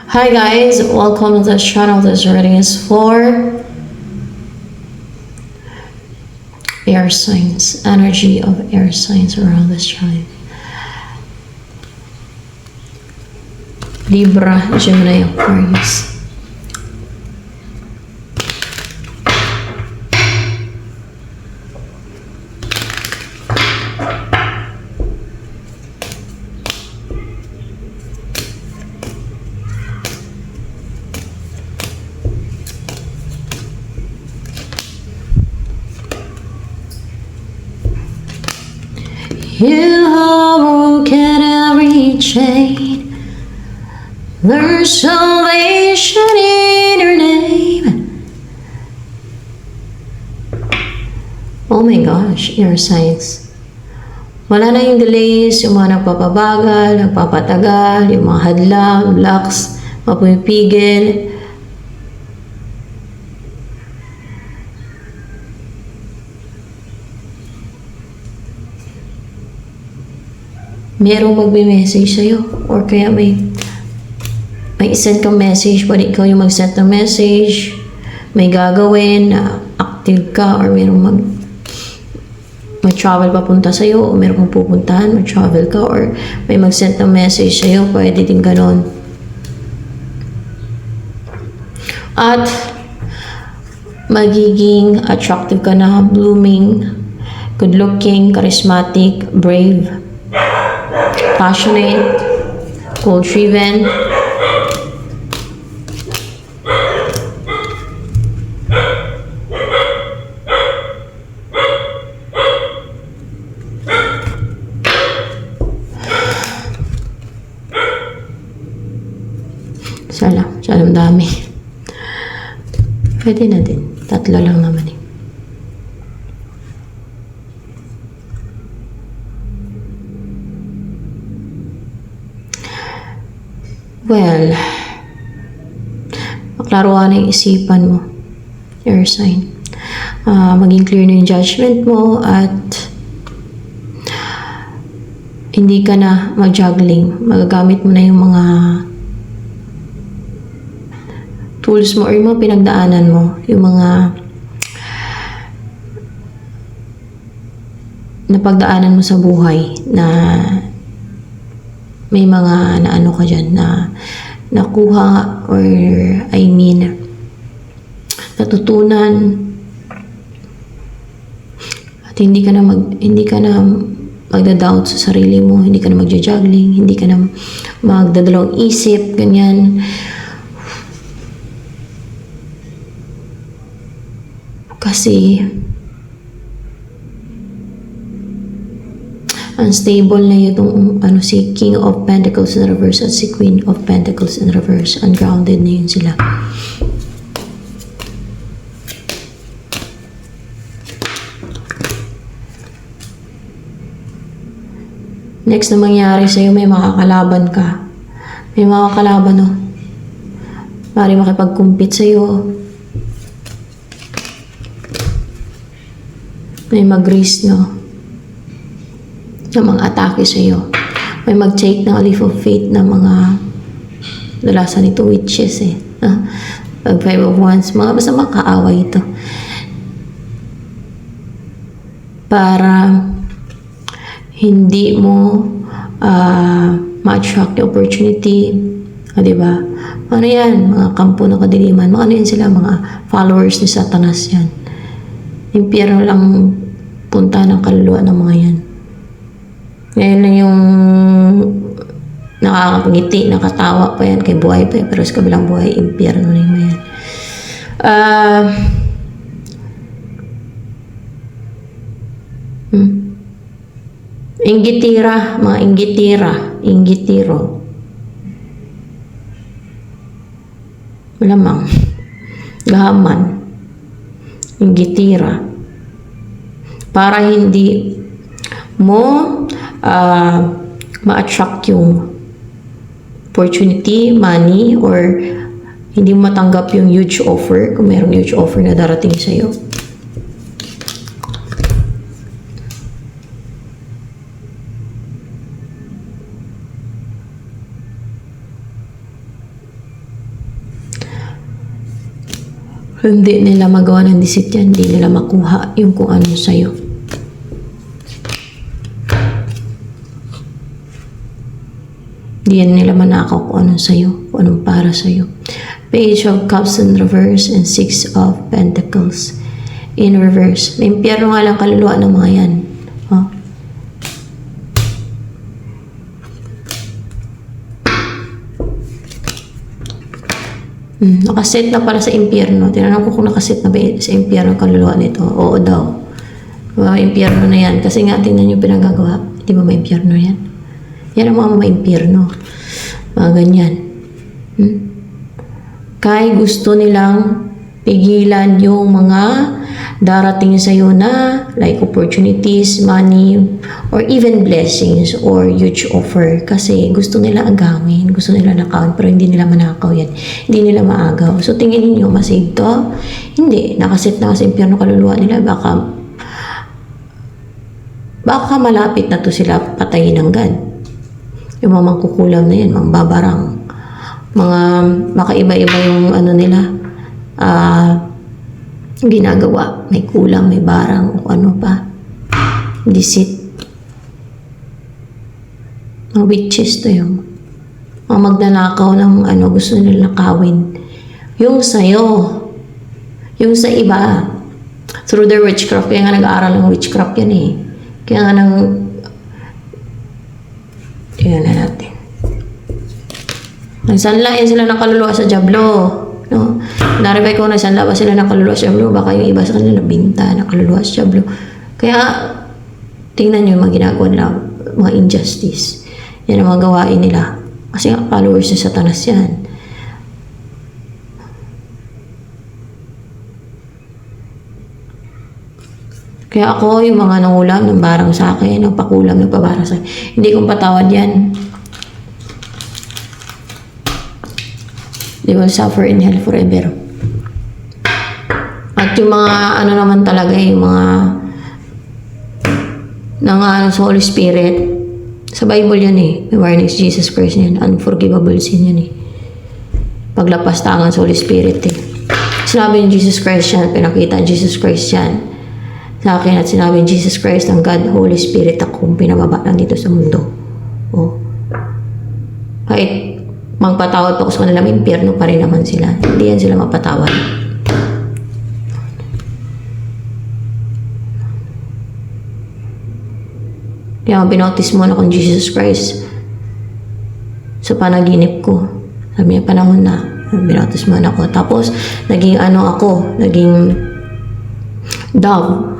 Hi guys, welcome to this channel. This reading is for air signs, energy of air signs around this time. Libra, Gemini, Aquarius. You have broken every chain. There's salvation in your name. Oh my gosh, air signs. Wala na yung delays, yung mga nagpapabagal, nagpapatagal, yung mga hadlang, blocks, mapipigil. Merong magbe-message sa'yo or kaya may isend kang message but ikaw yung mag-send ng message, may gagawin na active ka or merong mag-travel papunta sa'yo o merong pupuntahan, mag-travel ka or may mag-send ng message sa'yo, pwede din ganon. At magiging attractive ka na, blooming, good-looking, charismatic, brave, passionate, goal-driven. Masyadong dami. Pwede na din. 3 lang naman eh. Well, maklaruan na yung isipan mo, air sign. Maging clear na yung judgment mo at hindi ka na mag-juggling. Magagamit mo na yung mga tools mo or yung mga pinagdaanan mo, yung mga napagdaanan mo sa buhay na may mga naano ka dyan na nakuha or natutunan at hindi ka na magda-doubt sa sarili mo, hindi ka na magja-juggling, hindi ka na magdadalawang isip, ganyan. Kasi unstable na yung si King of Pentacles in reverse at si Queen of Pentacles in reverse. Ungrounded na yun sila. Next na mangyari sa'yo, may makakalaban ka. May makakalaban, no? Mari makipag-compete sa'yo. May mag-risk, no? Na mga atake sa'yo. May mag-take ng leap of faith na mga dalasan ito, witches eh. Pag 5 of Wands, basta makaaway ito. Para hindi mo ma-attract yung opportunity. Diba? Ano yan? Mga kampo ng kadiliman. Ano yan sila? Mga followers ni Satanas yan. Impyerno lang punta ng kaluluwa ng mga yan. Ngayon lang yung nakakangiti, nakatawa pa yan, kay buhay pa yan, pero sa kabilang buhay, impyerno na yung yan. Inggitira, mga inggitiro. Malamang. Gahaman. Inggitira. Para hindi mo ma-attract yung opportunity, money, or hindi mo matanggap yung huge offer, kung mayroong huge offer na darating sa'yo. Hindi nila magawa ng deceit yan. Hindi nila makuha yung kung ano sa'yo. Hindi yan nila manakaw kung ano sa'yo. Kung anong para sa'yo. Page of Cups in reverse and Six of Pentacles in reverse. May impyerno nga lang kaluluwa ng mga yan. Oh. Nakaset na pala sa impyerno. Tinanong ko kung nakaset na ba sa impyerno kaluluwa nito. Oo daw. Impyerno na yan. Kasi nga, tingnan yung pinagagawa. Di ba may impyerno yan? Yan ang mga impyerno. Mga ganyan. Kaya gusto nilang pigilan yung mga darating sa'yo na like opportunities, money, or even blessings or huge offer. Kasi gusto nila agawin, gusto nila nakawin, pero hindi nila manakaw yan. Hindi nila maagaw. So tingin niyo masave to? Hindi. Nakaset na kasi impyerno kaluluwa nila. Baka malapit na to sila patayin ng God. Yung mga mangkukulam na yan, mga babarang. Mga makaiba-iba yung ano nila. Ginagawa. May kulang, may barang, o ano pa. Deceit. Mga witches to yung mga magnanakaw ng ano, gusto nila nakawin. Yung sa'yo. Yung sa iba. Through their witchcraft. Kaya nga nag-aaral ng witchcraft yan eh. Kaya nga tingnan na natin. Nagsanla yan sila ng kaluluwa sa Diablo. No? Naribay ko na sanla ba sila ng kaluluwa sa Diablo, baka yung iba sa kanila binta ng kaluluwa sa Diablo. Kaya tingnan nyo yung mga ginagawa nila, mga injustice. Yan ang mga gawain nila. Kasi nga followers sa Satanas yan. Kaya ako, yung mga nangulam ng barang sa akin, nagpakulam, nagpabarang sa akin, hindi kong patawad yan. They will suffer in hell forever. At yung mga ano naman talaga, yung mga sa Holy Spirit, sa Bible yan eh. May warnings Jesus Christ yan. Unforgivable sin yan eh. Paglapastangan sa Holy Spirit eh. Sinabi ni Jesus Christ yan, pinakita ni Jesus Christ yan sa akin, at sinabi ni Jesus Christ ng God, Holy Spirit, akong pinababa lang dito sa mundo. Oh. Kahit magpatawad pa ko sa kanila, may impyerno pa rin naman sila. Hindi yan sila mapatawad. Kaya binautismo na akong Jesus Christ sa panaginip ko. Sabi niya, panahon na. Binautismo na ako. Tapos, naging dove.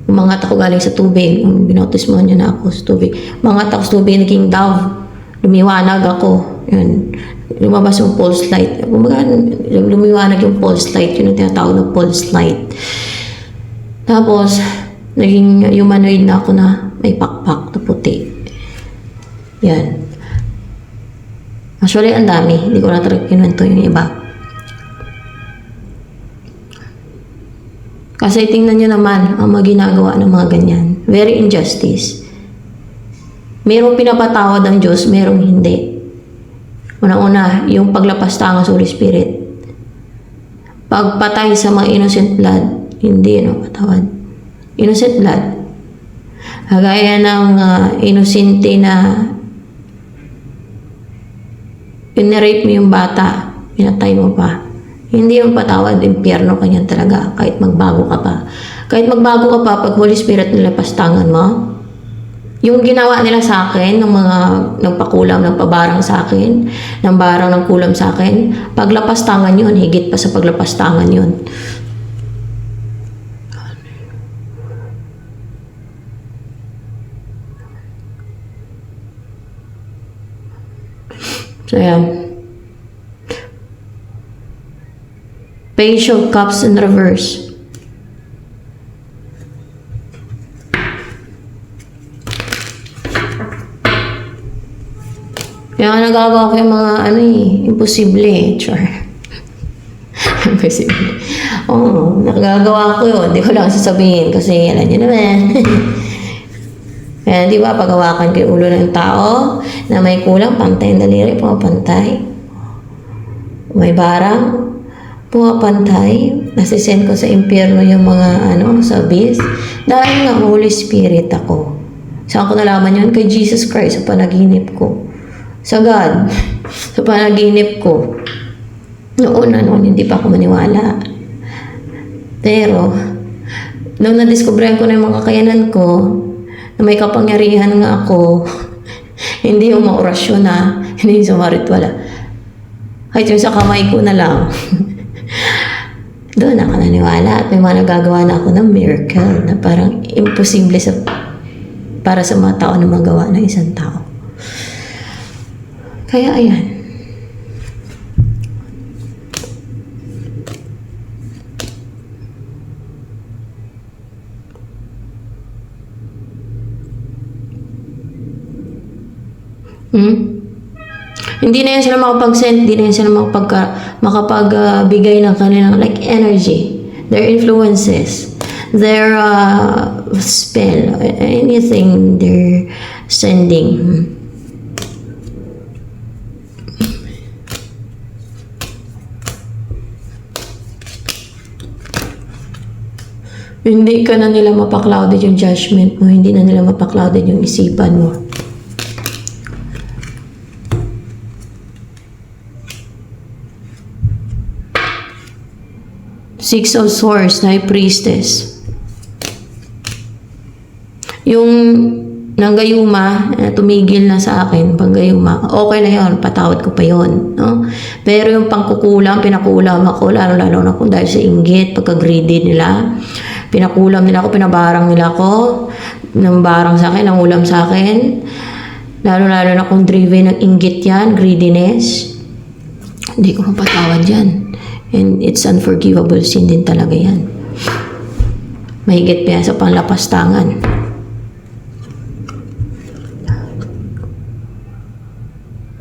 Umangat ako galing sa tubig. Binautismo niya na ako sa tubig. Umangat ako sa tubig, naging dove. Lumiwanag ako. Yun. Lumabas yung pulse light. Lumiwanag yung pulse light. Yun ang tinatawag na pulse light. Tapos, naging humanoid na ako na may pakpak na puti. Yan. Actually, ang dami. Hindi ko na talaga kinuwento yung iba. Kasi tingnan nyo naman ang mga ginagawa ng mga ganyan. Very injustice. Merong pinapatawad ang Diyos, merong hindi. Una-una, yung paglapastangan sa Holy Spirit. Pagpatay sa mga innocent blood, hindi patawad. Innocent blood. Kagaya ng inosente na pinirape mo yung bata, pinatay mo pa. Hindi yung patawad, impyerno kanyan talaga, kahit magbago ka pa. Kahit magbago ka pa, pag Holy Spirit nilapastangan mo, yung ginawa nila sa akin, ng mga nagpakulam, nagpabarang sa akin, ng barang ng kulam sa akin, paglapastangan yun, higit pa sa paglapastangan yun. So, yan. Page of Cups in reverse. Kaya nagagawa ko yung mga imposible. Char. Imposible. Oo, nagagawa ko yun. Hindi ko lang sasabihin kasi alam niyo naman. Kaya di ba, pagawakan ko yung ulo ng tao na may kulang, pantay ang daliri, pumapantay. May barang, pumapantay, nasisend ko sa impyerno yung mga sa abyss. Dahil nga Holy Spirit ako. Saan ko nalaman yun? Kay Jesus Christ sa panaginip ko. Sa God, sa panaginip ko. Noon, hindi pa ako maniwala. Pero, nung nadiskubrihan ko na yung mga kakayanan ko, na may kapangyarihan nga ako, hindi yung maorasyon na, hindi yung sumaritwala. Kahit yung sa kamay ko na lang. Doon ako naniwala at may mga nagagawa na ako ng miracle na parang imposible para sa mga tao na magawa ng isang tao. Kaya ayan. Hindi na yan sila makapag-send, hindi na yan sila makapagbigay ng kanilang like energy, their influences, their spell, anything they're sending. Hindi ka na nila mapaklouded yung judgment mo, hindi na nila mapaklouded yung isipan mo. Six of Swords na High Priestess. Yung nanggayuma, tumigil na sa akin, panggayuma, okay na yon, patawad ko pa yon, no? Pero yung pangkukulam, pinakulam ako, lalo-lalo na kung dahil sa inggit, pagka-greedy nila, pinakulam nila ako, pinabarang nila ako, ng barang sa akin, ng ulam sa akin, lalo-lalo na kung driven ng inggit yan, greediness, hindi ko mapatawad yan. And it's unforgivable sin din talaga yan. Mahigit pa yan sa panlapastangan.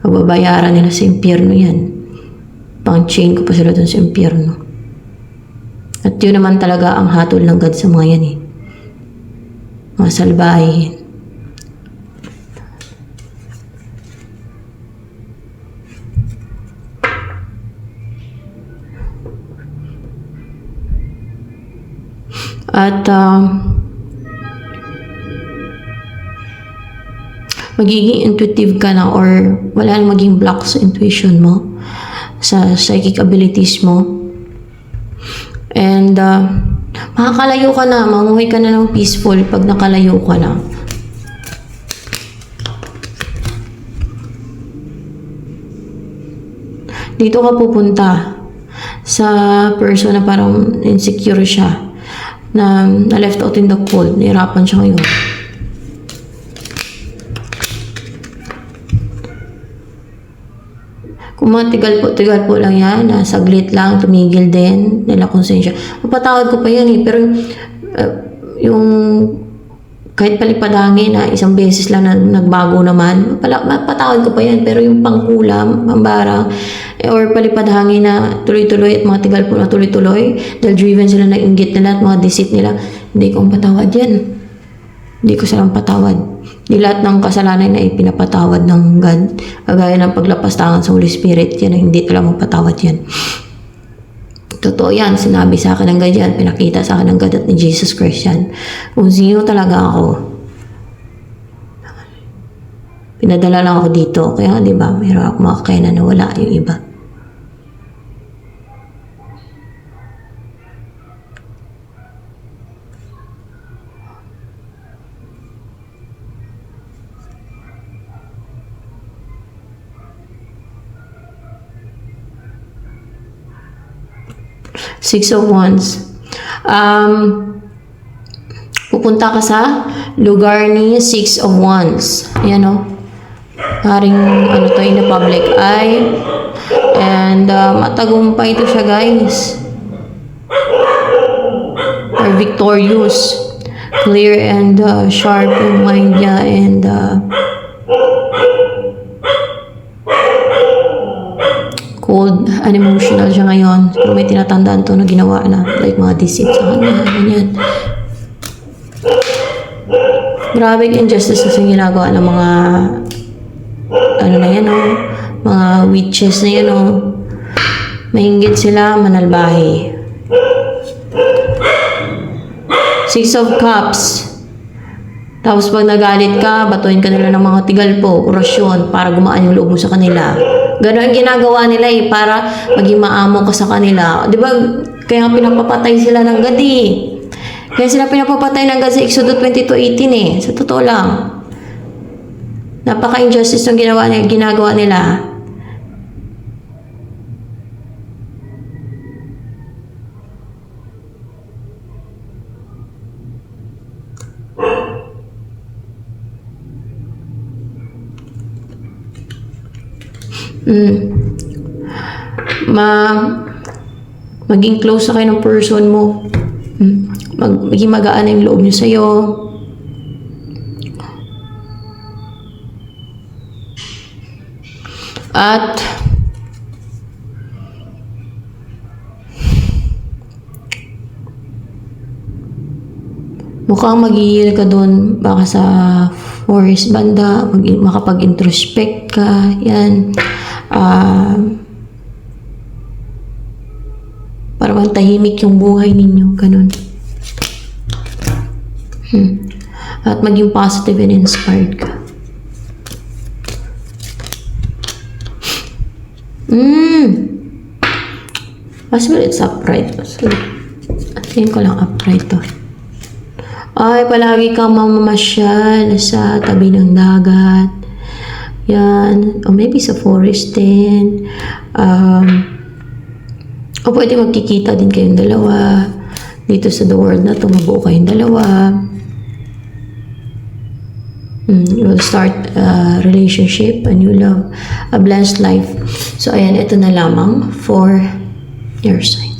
Pagbabayaran nila sa impyerno yan. Pang-chain ko pa sila dun sa impyerno. At yun naman talaga ang hatol ng God sa mga yan eh. Mga salbahin. At magiging intuitive ka na or wala nang maging block sa intuition mo, sa psychic abilities mo. And makakalayo ka na, mamuhay ka na ng peaceful pag nakalayo ka na. Dito ka pupunta sa person na parang insecure siya, na left out in the cold, nahirapan siya ngayon. Kung mga tigal po lang yan, saglit lang, tumigil din, nila konsensya. Mapatawad ko pa yan eh, pero yung kahit palipad-hangin na isang beses lang na nagbago naman, mapatawad ko pa yan, pero yung pangkulam, pambarang, or palipad-hangin na tuloy-tuloy at mga tigal po na tuloy-tuloy, dahil driven sila ng inggit nila at mga deceit nila, hindi ko patawad yan. Hindi ko silang patawad. Di lahat ng kasalanan na ipinapatawad ng God, kagaya ng paglapastangan sa Holy Spirit, yan ang hindi talaga mapatawad yan. Totoo yan, sinabi sa akin ng God yan, pinakita sa akin ng God at ni Jesus Christ yan. Kung sino talaga ako. Pinadala lang ako dito, kaya di ba, mayroon ako mga kakayanan na wala yung iba. Six of Wands. Pupunta ka sa lugar ni Six of Wands. Ayan o. Haring to in the public eye. And matagumpay ito siya, guys. Or victorious. Clear and sharp yung mind niya. And cold, unemotional siya ngayon. Pero may tinatandaan to na ginawa na. Like mga deceit sa kanya. Ganyan. Grabe injustice kasi ginagawa ng mga mga witches na yan Mainggit sila, manalbahe. Six of Cups. Tapos pag nagalit ka, batuin ka nila ng mga tigalpo, orasyon, para gumaan yung loob mo sa kanila. Gano'n ang ginagawa nila para maging maamo ka sa kanila. Di ba? Kaya pinapapatay sila ng gadi. Kaya sila pinapapatay ng gadi sa Exodus 22:18 Sa totoo lang. Napaka-injustice ng ginagawa nila. Maging close na kayo ng person mo. Maging magaan yung loob niyo sa'yo. At mukhang mag-heal ka doon baka sa forest banda, makapag-introspect ka, yan. Para tahimik yung buhay ninyo, ganun. At maging positive and inspired ka. Possible it's upright. Tingin ko lang upright to. Ay, palagi kang mamamasyal sa tabi ng dagat. Yan. O maybe sa forest din. O pwede magkikita din kayong dalawa. Dito sa the world na to, mabuo kayong dalawa. You will start a relationship, a new love, a blessed life. So, ayan, ito na lamang for your sign.